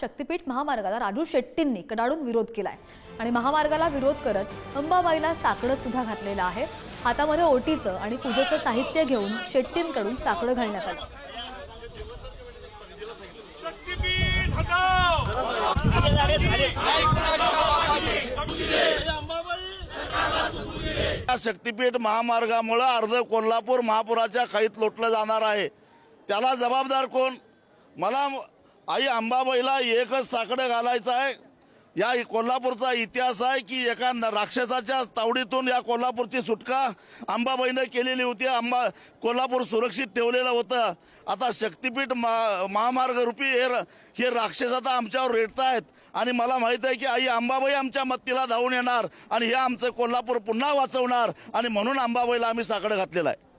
शक्तीपीठ महामार्गाला राजू शेट्टींनी कडाडून विरोध केलाय आणि महामार्गाला विरोध करत अंबाबाईला साकडं सुद्धा घातलेलं आहे। हातामध्ये ओटीचं आणि पूजेचं साहित्य घेऊन शेट्टींकडून साकडं घालण्यात आलं। शक्तीपीठ महामार्गामुळे अर्ध कोल्हापूर महापुराच्या खाईत लोटलं जाणार आहे। त्याला जबाबदार कोण? मला आई अंबाबाईला एकच साकडं घालायचं आहे। या कोल्हापूरचा इतिहास आहे की एका राक्षसाच्या तावडीतून या कोल्हापूरची सुटका अंबाबाईने केलेली होती। कोल्हापूर सुरक्षित ठेवलेलं होतं। आता शक्तीपीठ महामार्ग रूपी हे राक्षस आता आमच्यावर रेटतायत आणि मला माहित आहे की आई अंबाबाई आमच्या मत्तीला धावून येणार आणि हे आमचं कोल्हापूर पुन्हा वाचवणार आणि म्हणून अंबाबाईला आम्ही साकडं घातलेलं आहे।